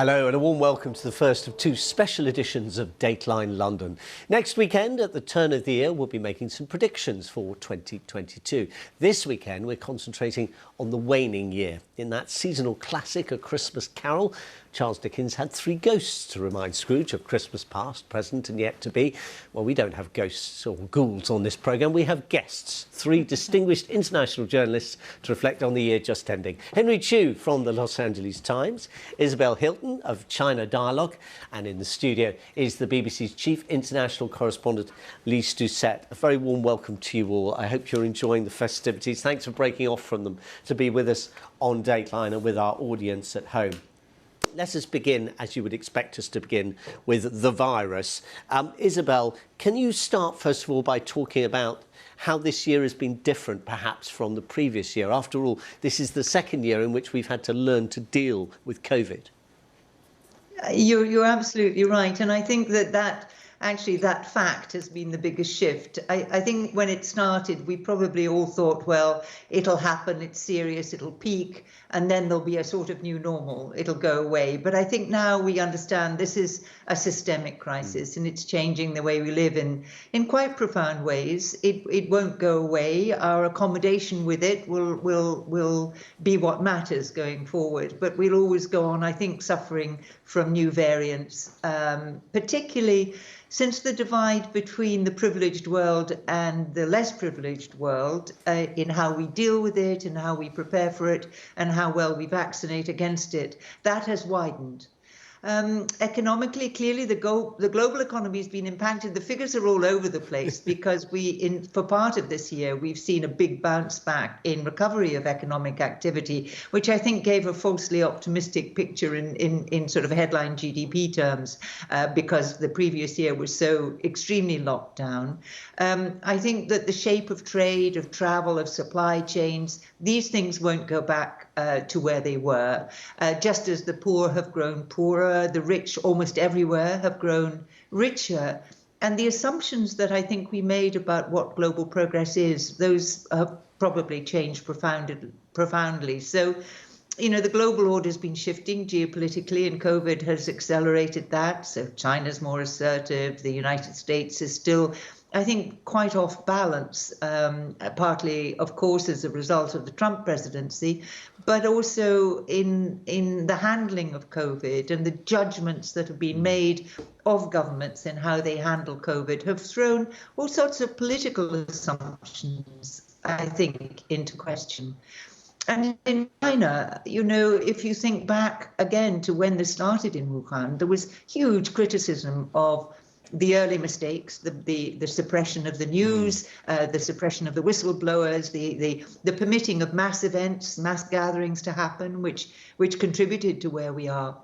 Hello and a warm welcome to the first of two special editions of Dateline London. Next weekend, at the turn of the year, we'll be making some predictions for 2022. This weekend, we're concentrating on the waning year. In that seasonal classic, A Christmas Carol, Charles Dickens had three ghosts to remind Scrooge of Christmas past, present and yet to be. Well, we don't have ghosts or ghouls on this programme. We have guests, three distinguished international journalists to reflect on the year just ending. Henry Chu from the Los Angeles Times, Isabel Hilton of China Dialogue, and in the studio is the BBC's chief international correspondent, Lise Doucette. A very warm welcome to you all. I hope you're enjoying the festivities. Thanks for breaking off from them to be with us on Dateline and with our audience at home. Let us begin, as you would expect us to begin, with the virus. Isabel, can you start, first of all, by talking about how this year has been different, perhaps, from the previous year? After all, this is the second year in which we've had to learn to deal with COVID. You're absolutely right. And I think that fact has been the biggest shift. I think when it started, we probably all thought, well, it'll happen, it's serious, it'll peak, and then there'll be a sort of new normal, it'll go away. But I think now we understand this is a systemic crisis and it's changing the way we live in quite profound ways. It won't go away. Our accommodation with it will be what matters going forward. But we'll always go on, I think, suffering from new variants, particularly since the divide between the privileged world and the less privileged world in how we deal with it and how we prepare for it and how well we vaccinate against it, that has widened. Economically, clearly, the global economy has been impacted. The figures are all over the place because for part of this year, we've seen a big bounce back in recovery of economic activity, which I think gave a falsely optimistic picture in sort of headline GDP terms because the previous year was so extremely locked down. I think that the shape of trade, of travel, of supply chains, these things won't go back to where they were, just as the poor have grown poorer, the rich almost everywhere have grown richer. And the assumptions that I think we made about what global progress is, those have probably changed profoundly. So, the global order has been shifting geopolitically, and COVID has accelerated that. So China's more assertive. The United States is still, I think, quite off balance, partly, of course, as a result of the Trump presidency, but also in the handling of COVID and the judgments that have been made of governments in how they handle COVID have thrown all sorts of political assumptions, I think, into question. And in China, if you think back again to when this started in Wuhan, there was huge criticism of the early mistakes, the suppression of the news, the suppression of the whistleblowers, the permitting of mass events, mass gatherings to happen, which contributed to where we are.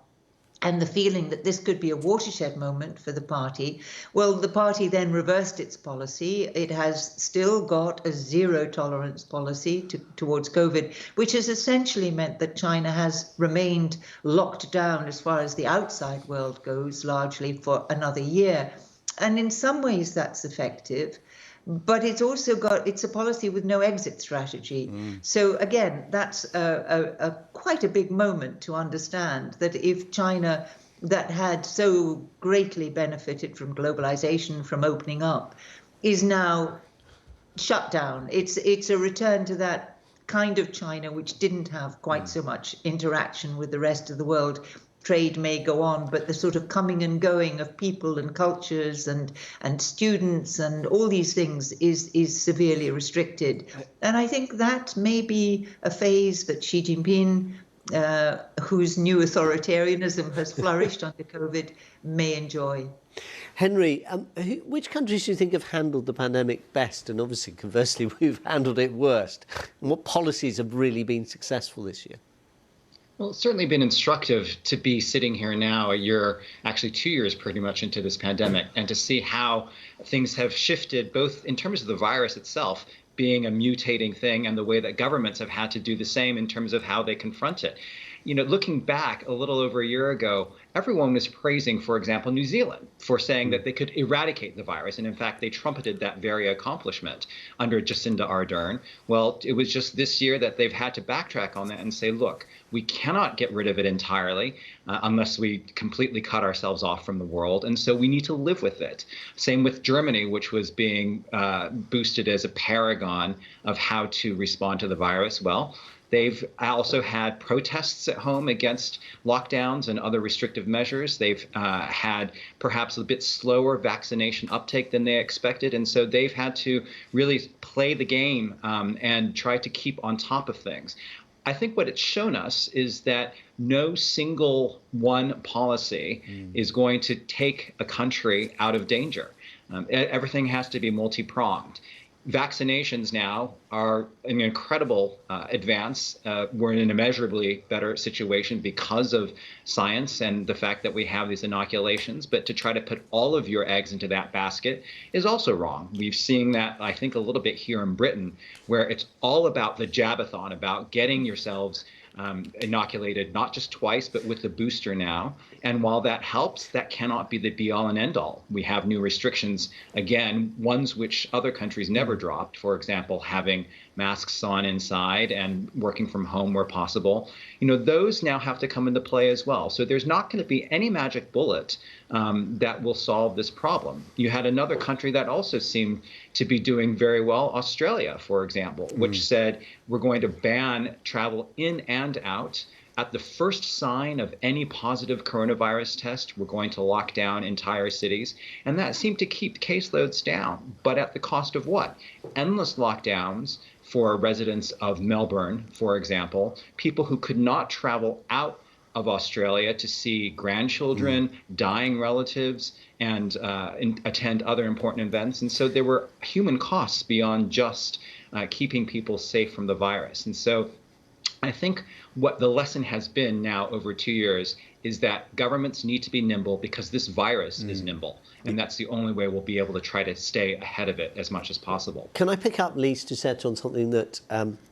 And the feeling that this could be a watershed moment for the party. Well, the party then reversed its policy. It has still got a zero tolerance policy towards COVID, which has essentially meant that China has remained locked down as far as the outside world goes, largely for another year. And in some ways that's effective. But it's a policy with no exit strategy. So again, that's quite a big moment to understand that if China, that had so greatly benefited from globalization, from opening up, is now shut down. It's a return to that kind of China which didn't have quite so much interaction with the rest of the world. Trade may go on, but the sort of coming and going of people and cultures and students and all these things is severely restricted. And I think that may be a phase that Xi Jinping, whose new authoritarianism has flourished under COVID, may enjoy. Henry, which countries do you think have handled the pandemic best? And obviously, conversely, we've handled it worst. And what policies have really been successful this year? Well, it's certainly been instructive to be sitting here now, a year, actually 2 years pretty much into this pandemic, and to see how things have shifted, both in terms of the virus itself being a mutating thing and the way that governments have had to do the same in terms of how they confront it. looking back a little over a year ago, everyone was praising, for example, New Zealand for saying that they could eradicate the virus. And in fact, they trumpeted that very accomplishment under Jacinda Ardern. Well, it was just this year that they've had to backtrack on that and say, look, we cannot get rid of it entirely unless we completely cut ourselves off from the world. And so we need to live with it. Same with Germany, which was being boosted as a paragon of how to respond to the virus. Well, they've also had protests at home against lockdowns and other restrictive measures. They've had perhaps a bit slower vaccination uptake than they expected. And so they've had to really play the game and try to keep on top of things. I think what it's shown us is that no single one policy is going to take a country out of danger. Everything has to be multi-pronged. Vaccinations now are an incredible advance. We're in an immeasurably better situation because of science and the fact that we have these inoculations. But to try to put all of your eggs into that basket is also wrong. We've seen that, I think, a little bit here in Britain, where it's all about the jabathon, about getting yourselves inoculated, not just twice, but with the booster now. And while that helps, that cannot be the be-all and end-all. We have new restrictions, again, ones which other countries never dropped. For example, having masks on inside and working from home where possible. Those now have to come into play as well. So there's not going to be any magic bullet that will solve this problem. You had another country that also seemed to be doing very well, Australia, for example, which said we're going to ban travel in and out. At the first sign of any positive coronavirus test, we're going to lock down entire cities. And that seemed to keep caseloads down. But at the cost of what? Endless lockdowns for residents of Melbourne, for example, people who could not travel out of Australia to see grandchildren, dying relatives, and attend other important events. And so there were human costs beyond just keeping people safe from the virus. And so I think what the lesson has been now over 2 years is that governments need to be nimble because this virus is nimble. And that's the only way we'll be able to try to stay ahead of it as much as possible. Can I pick up, Lise Doucette, on something that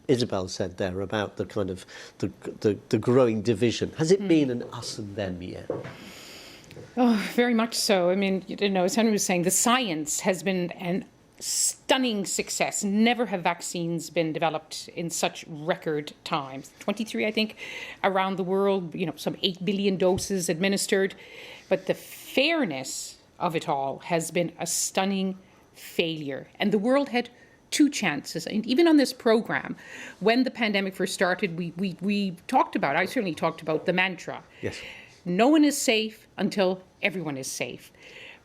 Isabel said there about the kind of the growing division? Has it been an us and them yet? Oh, very much so. I mean, as Henry was saying, the science has been an stunning success. Never have vaccines been developed in such record times. 23, I think, around the world, some 8 billion doses administered. But the fairness of it all has been a stunning failure. And the world had two chances. And even on this program, when the pandemic first started, we talked about, I certainly talked about the mantra. Yes. No one is safe until everyone is safe.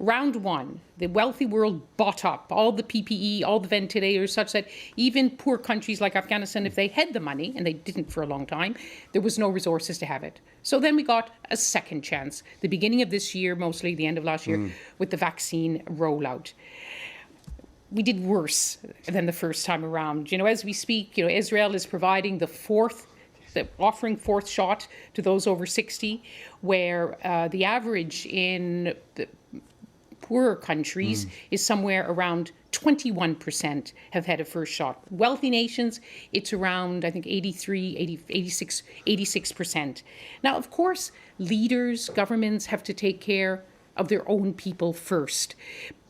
Round one, the wealthy world bought up all the PPE, all the ventilators, such that even poor countries like Afghanistan, if they had the money, and they didn't for a long time, there was no resources to have it. So then we got a second chance, the beginning of this year, mostly the end of last year, with the vaccine rollout. We did worse than the first time around. As we speak, Israel is providing offering fourth shot to those over 60, where the average in the poorer countries is somewhere around 21% have had a first shot. Wealthy nations, it's around, I think, 86%. Now, of course, leaders, governments have to take care of their own people first.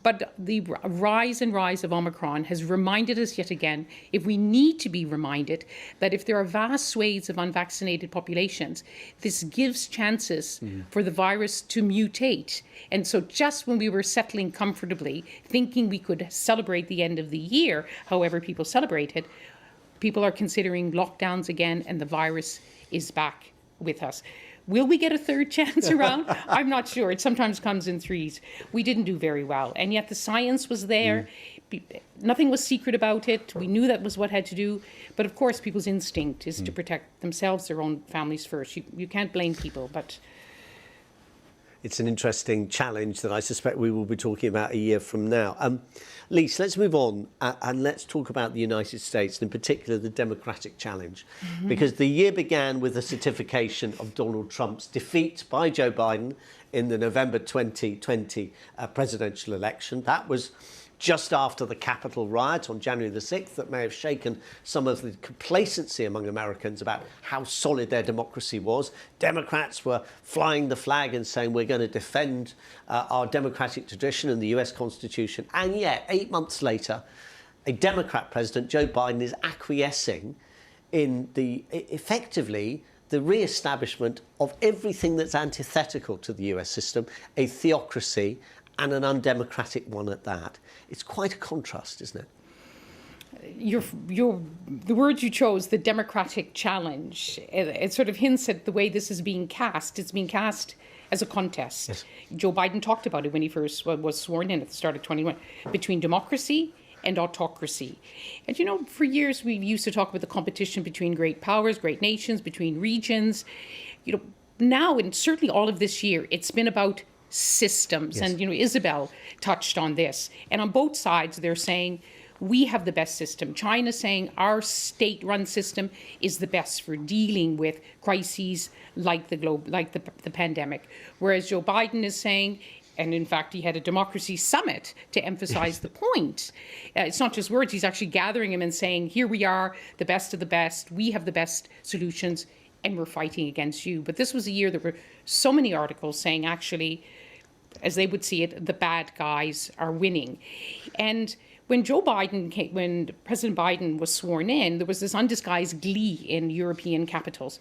But the rise of Omicron has reminded us yet again, if we need to be reminded, that if there are vast swathes of unvaccinated populations, this gives chances for the virus to mutate. And so just when we were settling comfortably, thinking we could celebrate the end of the year, however people celebrate it, people are considering lockdowns again, and the virus is back with us. Will we get a third chance around? I'm not sure. It sometimes comes in threes. We didn't do very well. And yet the science was there. Nothing was secret about it. We knew that was what had to do. But of course, people's instinct is to protect themselves, their own families first. You can't blame people, but... It's an interesting challenge that I suspect we will be talking about a year from now. Lise, let's move on and let's talk about the United States, and in particular the Democratic challenge. Because the year began with the certification of Donald Trump's defeat by Joe Biden in the November 2020 presidential election. That was just after the Capitol riot on January the 6th that may have shaken some of the complacency among Americans about how solid their democracy was. Democrats were flying the flag and saying we're going to defend our democratic tradition and the US Constitution. And yet, 8 months later, a Democrat president, Joe Biden, is acquiescing in effectively the re-establishment of everything that's antithetical to the US system, a theocracy, and an undemocratic one at that. It's quite a contrast, isn't it? The words you chose, the democratic challenge, it sort of hints at the way this is being cast. It's being cast as a contest. Yes. Joe Biden talked about it when he first was sworn in at the start of 21, between democracy and autocracy. And, you know, for years we used to talk about the competition between great powers, great nations, between regions. You know, now, and certainly all of this year, it's been about systems. Yes. And, you know, Isabel touched on this. And on both sides, they're saying, we have the best system. China's saying our state-run system is the best for dealing with crises like the pandemic. Whereas Joe Biden is saying, and in fact, he had a democracy summit to emphasize the point. It's not just words. He's actually gathering them and saying, here we are, the best of the best. We have the best solutions, and we're fighting against you. But this was a year there were so many articles saying, actually, as they would see it, the bad guys are winning. And when when President Biden was sworn in, there was this undisguised glee in European capitals.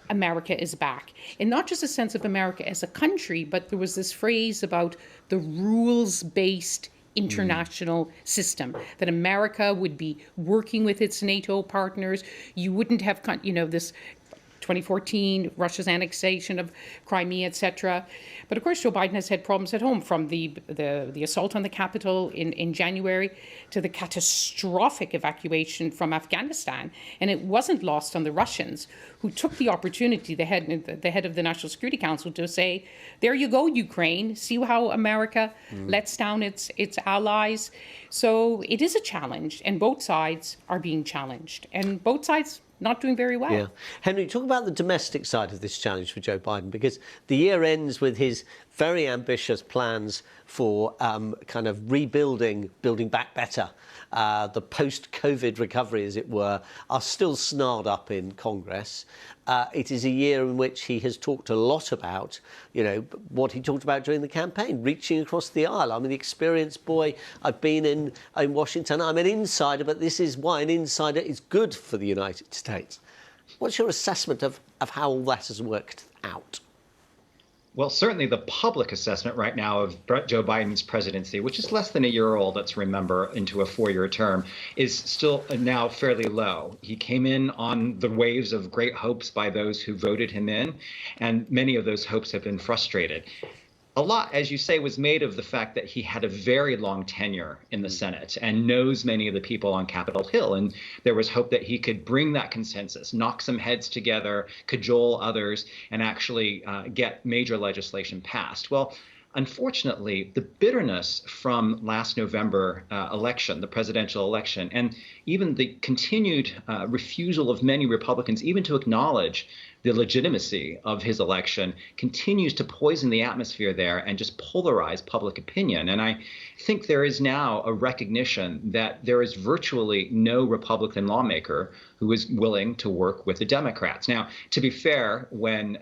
America is back. And not just a sense of America as a country, but there was this phrase about the rules-based international system, that America would be working with its NATO partners. You wouldn't have, you know, this 2014, Russia's annexation of Crimea, etc. But of course, Joe Biden has had problems at home, from the assault on the Capitol in January to the catastrophic evacuation from Afghanistan. And it wasn't lost on the Russians, who took the opportunity, the head of the National Security Council, to say, there you go, Ukraine, see how America lets down its allies. So it is a challenge, and both sides are being challenged, and both sides not doing very well. Yeah. Henry, talk about the domestic side of this challenge for Joe Biden, because the year ends with his very ambitious plans for kind of rebuilding, building back better. The post-COVID recovery, as it were, are still snarled up in Congress. It is a year in which he has talked a lot about, you know, what he talked about during the campaign, reaching across the aisle. I'm an experienced boy. I've been in Washington. I'm an insider, but this is why an insider is good for the United States. What's your assessment of how all that has worked out? Well, certainly the public assessment right now of Joe Biden's presidency, which is less than a year old, let's remember, into a 4-year term, is still now fairly low. He came in on the waves of great hopes by those who voted him in, and many of those hopes have been frustrated. A lot, as you say, was made of the fact that he had a very long tenure in the Senate and knows many of the people on Capitol Hill. And there was hope that he could bring that consensus, knock some heads together, cajole others, and actually get major legislation passed. Well, unfortunately, the bitterness from last November election, the presidential election, and even the continued refusal of many Republicans even to acknowledge the legitimacy of his election continues to poison the atmosphere there and just polarize public opinion. And I think there is now a recognition that there is virtually no Republican lawmaker who is willing to work with the Democrats. Now, to be fair, when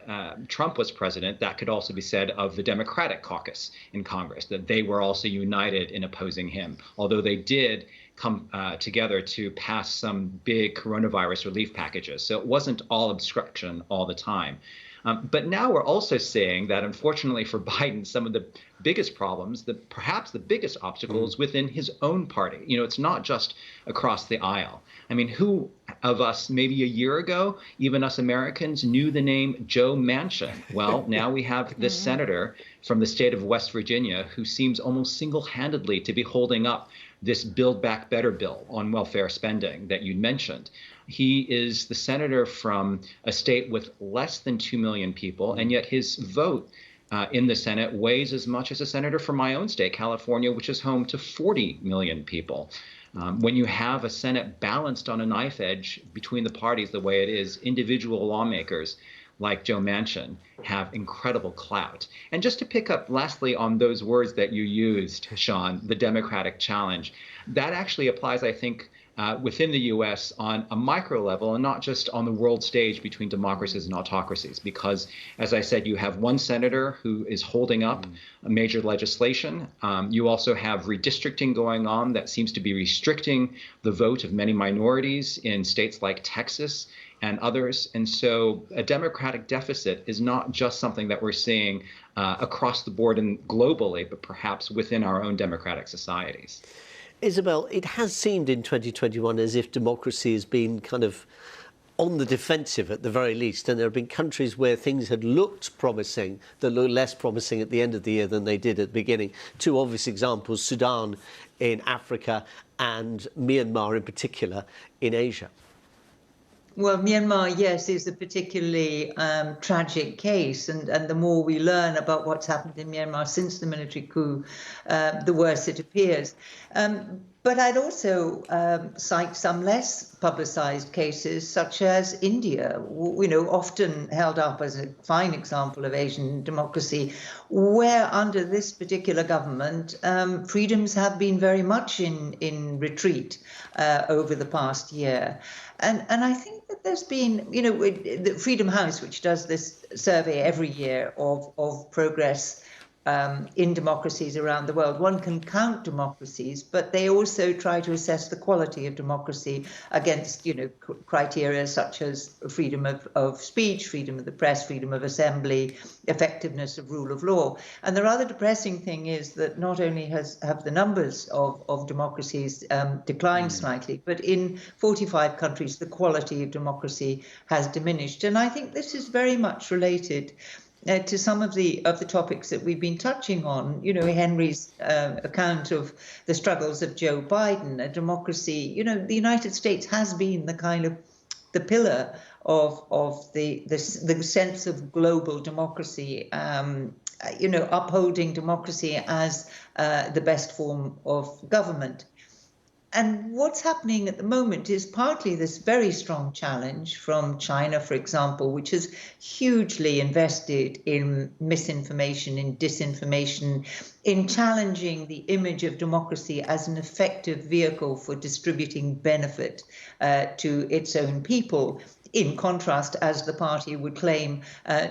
Trump was president, that could also be said of the Democratic caucus in Congress, that they were also united in opposing him, although they did come together to pass some big coronavirus relief packages. So it wasn't all obstruction all the time. But now we're also seeing that, unfortunately for Biden, some of the biggest problems, perhaps the biggest obstacles within his own party. You know, it's not just across the aisle. I mean, who of us maybe a year ago, even us Americans, knew the name Joe Manchin? Well, now we have this senator from the state of West Virginia who seems almost single-handedly to be holding up this Build Back Better bill on welfare spending that you mentioned. He is the senator from a state with less than 2 million people, and yet his vote in the Senate weighs as much as a senator from my own state, California, which is home to 40 million people. When you have a Senate balanced on a knife edge between the parties the way it is, individual lawmakers like Joe Manchin have incredible clout. And just to pick up lastly on those words that you used, Sean, the democratic challenge, that actually applies, I think, within the US on a micro level and not just on the world stage between democracies and autocracies. Because, as I said, you have one senator who is holding up major legislation. You also have redistricting going on that seems to be restricting the vote of many minorities in states like Texas and others. And so a democratic deficit is not just something that we're seeing across the board and globally, but perhaps within our own democratic societies. Isabel, it has seemed in 2021 as if democracy has been kind of on the defensive at the very least, and there have been countries where things had looked promising that looked less promising at the end of the year than they did at the beginning. Two obvious examples, Sudan in Africa and Myanmar in particular in Asia. Well, Myanmar, yes, is a particularly tragic case, and the more we learn about what's happened in Myanmar since the military coup, the worse it appears. But I'd also cite some less publicized cases, such as India, often held up as a fine example of Asian democracy, where under this particular government, freedoms have been very much in retreat over the past year. And I think that there's been, the Freedom House, which does this survey every year of progress in democracies around the world. One can count democracies, but they also try to assess the quality of democracy against, criteria such as freedom of speech, freedom of the press, freedom of assembly, effectiveness of rule of law. And the rather depressing thing is that not only have the numbers of democracies declined slightly, but in 45 countries, the quality of democracy has diminished. And I think this is very much related to some of the topics that we've been touching on, Henry's account of the struggles of Joe Biden, a democracy. The United States has been the kind of the pillar of the sense of global democracy, upholding democracy as the best form of government. And what's happening at the moment is partly this very strong challenge from China, for example, which has hugely invested in misinformation, in disinformation, in challenging the image of democracy as an effective vehicle for distributing benefit to its own people, in contrast, as the party would claim,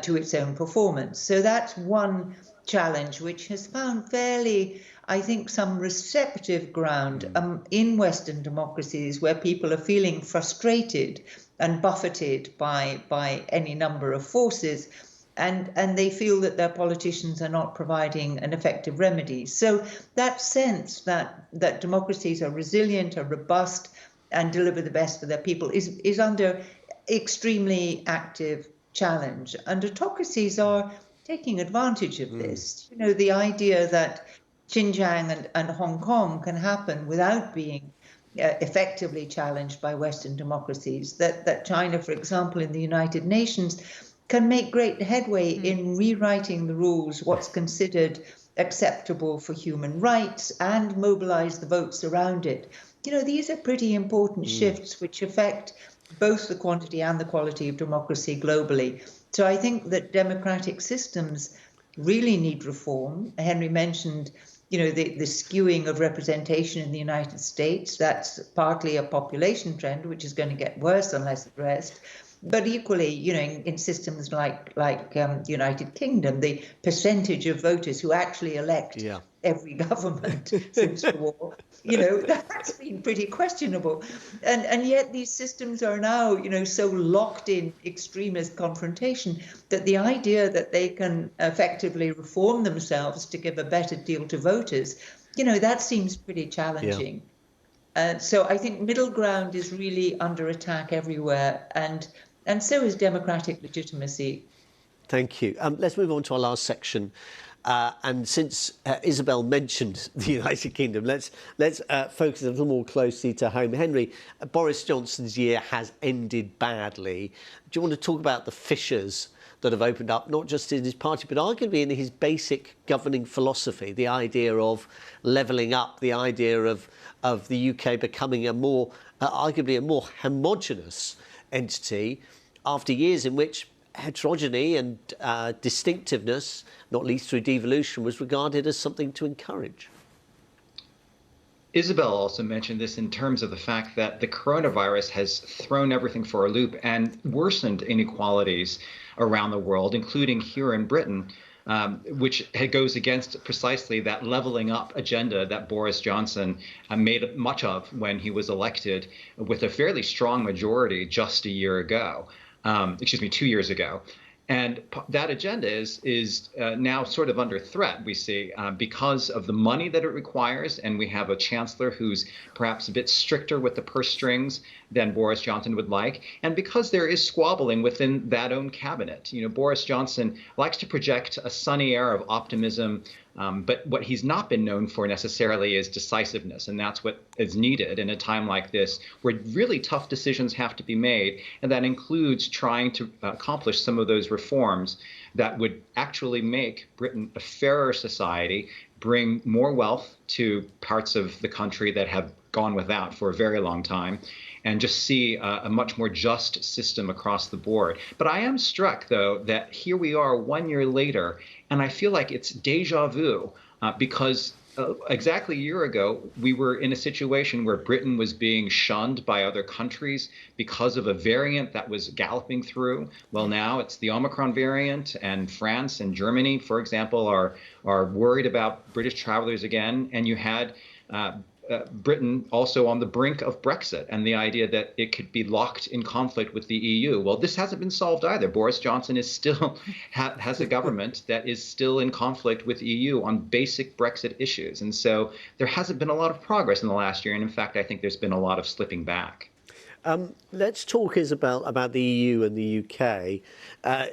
to its own performance. So that's one challenge which has found fairly, I think, some receptive ground in Western democracies where people are feeling frustrated and buffeted by any number of forces, and they feel that their politicians are not providing an effective remedy. So that sense that democracies are resilient, are robust, and deliver the best for their people is under extremely active challenge. And autocracies are taking advantage of this. The idea that Xinjiang and Hong Kong can happen without being effectively challenged by Western democracies, that China, for example, in the United Nations, can make great headway in rewriting the rules, what's considered acceptable for human rights, and mobilize the votes around it. These are pretty important shifts which affect both the quantity and the quality of democracy globally. So I think that democratic systems really need reform. Henry mentioned, the skewing of representation in the United States. That's partly a population trend, which is going to get worse unless addressed. But equally, in systems like the United Kingdom, the percentage of voters who actually elect every government since the war, that's been pretty questionable. And yet these systems are now, so locked in extremist confrontation that the idea that they can effectively reform themselves to give a better deal to voters, that seems pretty challenging. So I think middle ground is really under attack everywhere, and so is democratic legitimacy. Thank you. Let's move on to our last section. And since Isabel mentioned the United Kingdom, let's focus a little more closely to home. Henry, Boris Johnson's year has ended badly. Do you want to talk about the fissures that have opened up, not just in his party, but arguably in his basic governing philosophy, the idea of levelling up, the idea of the UK becoming arguably a more homogenous entity after years in which heterogeny and distinctiveness, not least through devolution, was regarded as something to encourage. Isabel also mentioned this in terms of the fact that the coronavirus has thrown everything for a loop and worsened inequalities around the world, including here in Britain, which goes against precisely that leveling up agenda that Boris Johnson made much of when he was elected with a fairly strong majority just a year ago, 2 years ago. And that agenda is now sort of under threat, we see, because of the money that it requires. And we have a chancellor who's perhaps a bit stricter with the purse strings than Boris Johnson would like. And because there is squabbling within that own cabinet. You know, Boris Johnson likes to project a sunny air of optimism. But what he's not been known for necessarily is decisiveness. And that's what is needed in a time like this, where really tough decisions have to be made. And that includes trying to accomplish some of those reforms that would actually make Britain a fairer society, bring more wealth to parts of the country that have gone without for a very long time, and just see a much more just system across the board. But I am struck, though, that here we are 1 year later, and I feel like it's deja vu, because exactly a year ago, we were in a situation where Britain was being shunned by other countries because of a variant that was galloping through. Well, now it's the Omicron variant, and France and Germany, for example, are worried about British travelers again. And you had Britain also on the brink of Brexit and the idea that it could be locked in conflict with the EU. Well, this hasn't been solved either. Boris Johnson is still has a government that is still in conflict with EU on basic Brexit issues. And so there hasn't been a lot of progress in the last year. And in fact, I think there's been a lot of slipping back. Let's talk, Isabel, about the EU and the UK.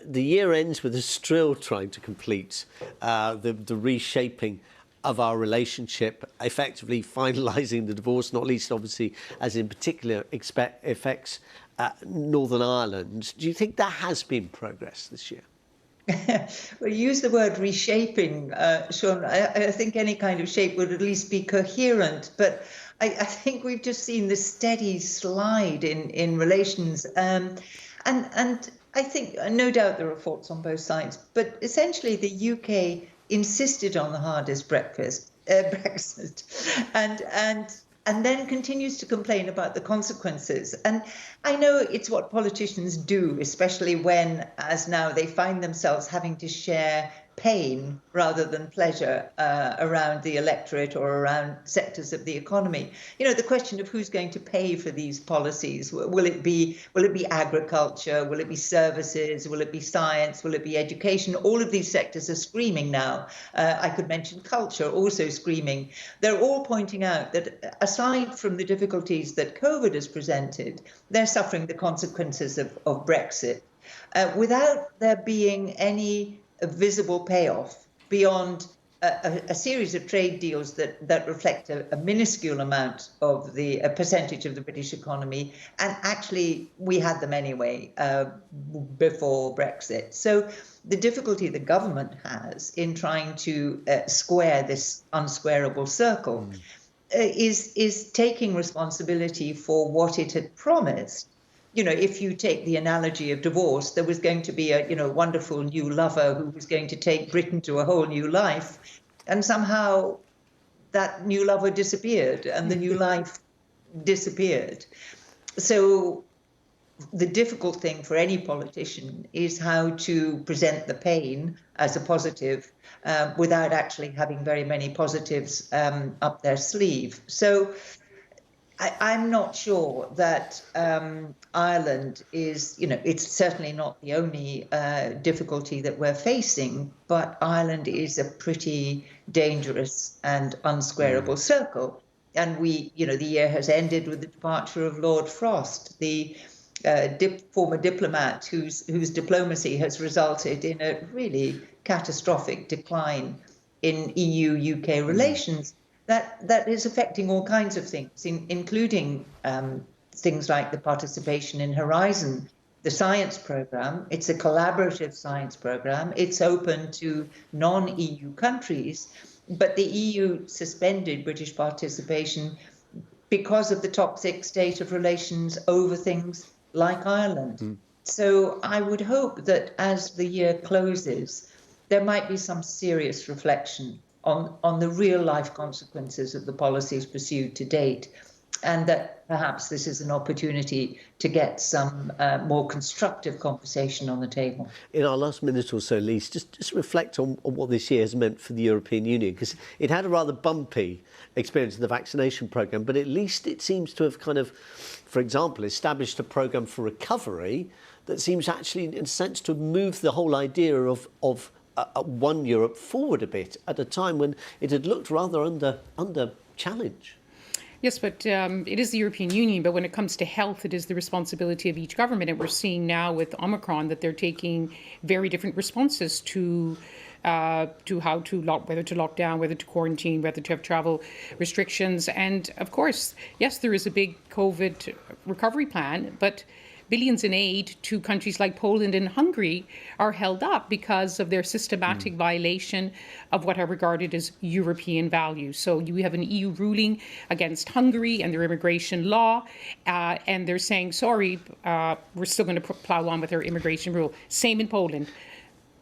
The year ends with us still trying to complete the reshaping of our relationship, effectively finalising the divorce, not least obviously as in particular affects Northern Ireland. Do you think there has been progress this year? Well, you use the word reshaping, Sean. I think any kind of shape would at least be coherent, but I think we've just seen the steady slide in relations. And I think, no doubt there are faults on both sides, but essentially the UK insisted on the hardest Brexit, and then continues to complain about the consequences. And I know it's what politicians do, especially when, as now, they find themselves having to share pain rather than pleasure around the electorate or around sectors of the economy. You know, the question of who's going to pay for these policies. Will it be agriculture? Will it be services? Will it be science? Will it be education? All of these sectors are screaming now. I could mention culture, also screaming. They're all pointing out that aside from the difficulties that COVID has presented, they're suffering the consequences of Brexit without there being any visible payoff beyond a series of trade deals that reflect a minuscule amount of a percentage of the British economy. And actually, we had them anyway before Brexit. So the difficulty the government has in trying to square this unsquareable circle is taking responsibility for what it had promised. You know, if you take the analogy of divorce, there was going to be a wonderful new lover who was going to take Britain to a whole new life. And somehow that new lover disappeared and the new life disappeared. So the difficult thing for any politician is how to present the pain as a positive without actually having very many positives up their sleeve. So I'm not sure that Ireland is, it's certainly not the only difficulty that we're facing, but Ireland is a pretty dangerous and unsquareable circle. And the year has ended with the departure of Lord Frost, the former diplomat whose diplomacy has resulted in a really catastrophic decline in EU-UK relations. That is affecting all kinds of things, including things like the participation in Horizon, the science program. It's a collaborative science program. It's open to non-EU countries, but the EU suspended British participation because of the toxic state of relations over things like Ireland. So I would hope that as the year closes, there might be some serious reflection on the real life consequences of the policies pursued to date, and that perhaps this is an opportunity to get some more constructive conversation on the table. In our last minute or so, Lise, just reflect on what this year has meant for the European Union, because it had a rather bumpy experience in the vaccination programme, but at least it seems to have kind of, for example, established a programme for recovery that seems actually, in a sense, to move the whole idea of one Europe forward a bit at a time when it had looked rather under challenge. Yes, but it is the European Union. But when it comes to health, it is the responsibility of each government. And we're seeing now with Omicron that they're taking very different responses to how to whether to lock down, whether to quarantine, whether to have travel restrictions. And of course, yes, there is a big COVID recovery plan, but billions in aid to countries like Poland and Hungary are held up because of their systematic violation of what are regarded as European values. So you have an EU ruling against Hungary and their immigration law, and they're saying, sorry, we're still going to plow on with our immigration rule. Same in Poland.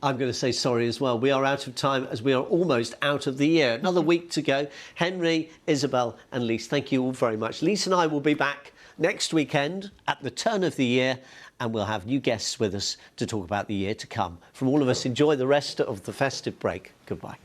I'm going to say sorry as well. We are out of time as we are almost out of the year. Another week to go. Henry, Isabel and Lise, thank you all very much. Lise and I will be back next weekend at the turn of the year, and we'll have new guests with us to talk about the year to come. From all of us, enjoy the rest of the festive break. Goodbye.